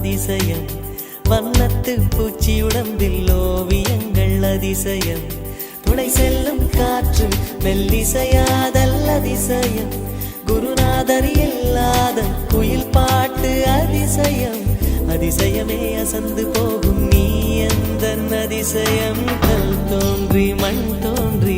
அதிசயம் வண்ணத்து பூச்சி உடம்பில் ஓவியங்கள் அதிசயம் துளை செல்லும் காற்று மெல்லிசையாதல் அதிசயம் குருநாதர் இல்லாத குயில் பாட்டு அதிசயம் அதிசயமே அசந்து போகும் நீ எந்த அதிசயம் கல் தோன்றி மண் தோன்றி